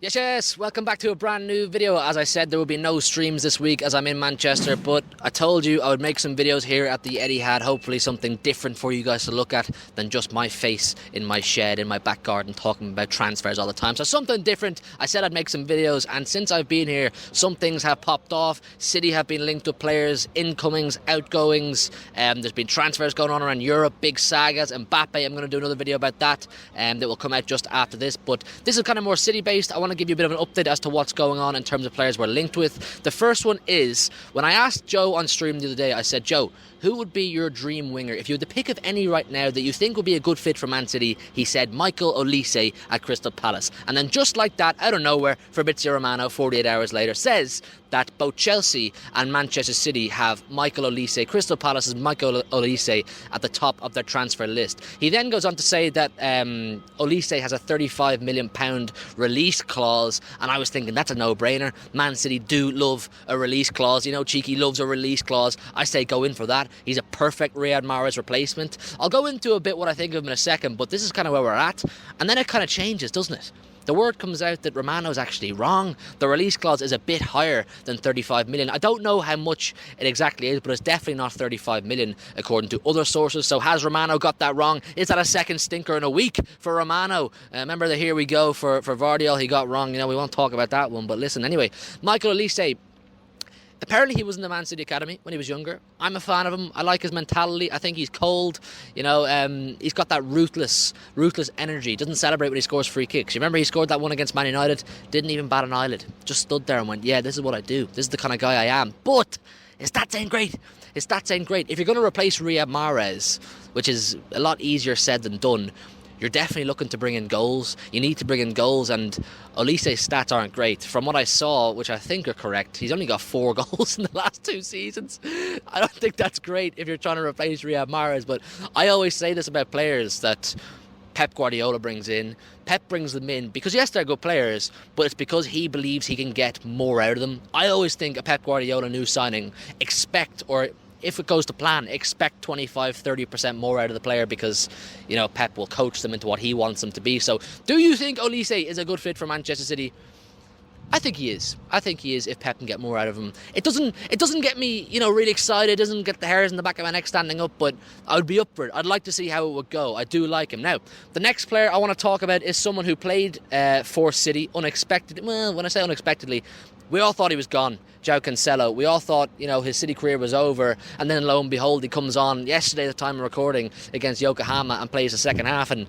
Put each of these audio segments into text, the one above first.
Yes, welcome back to a brand new video. As I said, there will be no streams this week as I'm in Manchester, but I told you I would make some videos here at the Etihad, hopefully something different for you guys to look at than just my face in my shed, in my back garden, talking about transfers all the time. So something different. I said I'd make some videos, and since I've been here, some things have popped off. City have been linked with players, incomings, outgoings. There's been transfers going on around Europe, big sagas. Mbappe, I'm going to do another video about that, that will come out just after this. But this is kind of more City-based. I want to give you a bit of an update as to what's going on in terms of players we're linked with. The first one is, when I asked Joe on stream the other day, I said, Joe, who would be your dream winger? If you had to pick of any right now that you think would be a good fit for Man City, he said Michael Olise at Crystal Palace. And then just like that, out of nowhere, Fabrizio Romano, 48 hours later, says that both Chelsea and Manchester City have Michael Olise, Crystal Palace's Michael Olise, at the top of their transfer list. He then goes on to say that Olise has a £35 million release clause, and I was thinking that's a no-brainer. Man City do love a release clause. You know, Cheeky loves a release clause. I say go in for that. He's a perfect Riyad Mahrez replacement. I'll go into a bit what I think of him in a second, but this is kind of where we're at. And then it kind of changes, doesn't it? The word comes out that Romano's actually wrong. The release clause is a bit higher than 35 million. I don't know how much it exactly is, but it's definitely not 35 million according to other sources. So has Romano got that wrong? Is that a second stinker in a week for Romano? Remember the here we go for Vardiol, he got wrong. You know, we won't talk about that one. But listen, anyway, Michael Olise, apparently he was in the Man City Academy when he was younger. I'm a fan of him. I like his mentality. I think he's cold. You know, he's got that ruthless energy. Doesn't celebrate when he scores free kicks. You remember he scored that one against Man United? Didn't even bat an eyelid. Just stood there and went, yeah, this is what I do. This is the kind of guy I am. But is that saying great? Is that saying great? If you're going to replace Riyad Mahrez, which is a lot easier said than done, you're definitely looking to bring in goals. You need to bring in goals, and Olise's stats aren't great. From what I saw, which I think are correct, he's only got 4 goals in the last 2 seasons. I don't think that's great if you're trying to replace Riyad Mahrez, but I always say this about players that Pep Guardiola brings in. Pep brings them in because, yes, they're good players, but it's because he believes he can get more out of them. I always think a Pep Guardiola new signing, expect, or if it goes to plan, expect 25-30% more out of the player because, you know, Pep will coach them into what he wants them to be. So, do you think Olise is a good fit for Manchester City? I think he is. I think he is if Pep can get more out of him. It doesn't get me, you know, really excited. It doesn't get the hairs in the back of my neck standing up, but I would be up for it. I'd like to see how it would go. I do like him. Now, the next player I want to talk about is someone who played for City unexpectedly. Well, when I say unexpectedly, we all thought he was gone. Joao Cancelo. We all thought, you know, his City career was over, and then lo and behold, he comes on yesterday at the time of recording against Yokohama and plays the second half, and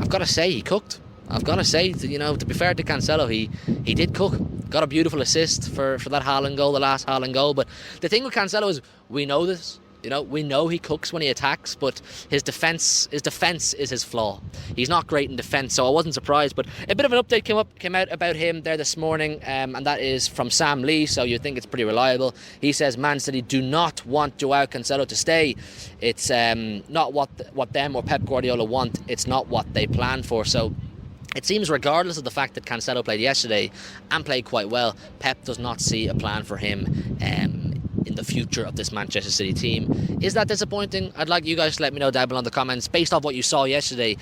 I've got to say, he cooked. I've got to say, you know, to be fair to Cancelo, he did cook. Got a beautiful assist for that Haaland goal, the last Haaland goal. But the thing with Cancelo is, we know this. You know, we know he cooks when he attacks, but his defence is his flaw. He's not great in defence, so I wasn't surprised. But a bit of an update came out about him there this morning, and that is from Sam Lee, so you'd think it's pretty reliable. He says Man City do not want Joao Cancelo to stay. It's not what them or Pep Guardiola want. It's not what they plan for. So it seems, regardless of the fact that Cancelo played yesterday and played quite well, Pep does not see a plan for him in the future of this Manchester City team. Is that disappointing? I'd like you guys to let me know down below in the comments. Based off what you saw yesterday,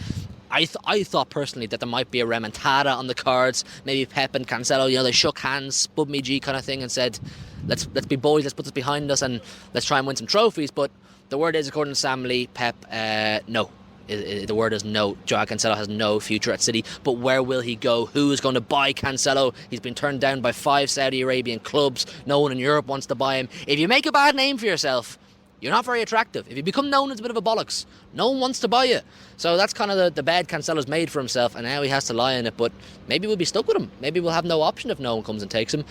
I thought personally that there might be a remontada on the cards. Maybe Pep and Cancelo, you know, they shook hands, spud me G kind of thing, and said, let's be boys, let's put this behind us and let's try and win some trophies. But the word is, according to Sam Lee, Pep, no. The word is no. Joao Cancelo has no future at City. But where will he go? Who is going to buy Cancelo? He's been turned down by 5 Saudi Arabian clubs. No one in Europe wants to buy him. If you make a bad name for yourself, you're not very attractive. If you become known as a bit of a bollocks, no one wants to buy you. So that's kind of the bed Cancelo's made for himself, and now he has to lie in it. But maybe we'll be stuck with him. Maybe we'll have no option if no one comes and takes him.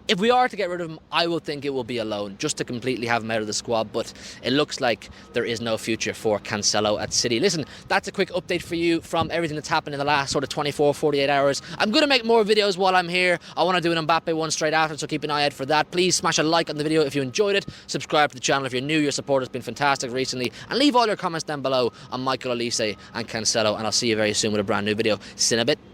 If we are to get rid of him, I will think it will be a loan, just to completely have him out of the squad. But it looks like there is no future for Cancelo at City. Listen, that's a quick update for you from everything that's happened in the last sort of 24, 48 hours. I'm going to make more videos while I'm here. I want to do an Mbappe one straight after, so keep an eye out for that. Please smash a like on the video if you enjoyed it. Subscribe to the channel if you're new. Your support has been fantastic recently. And leave all your comments down below on Michael Olise and Cancelo. And I'll see you very soon with a brand new video. See you in a bit.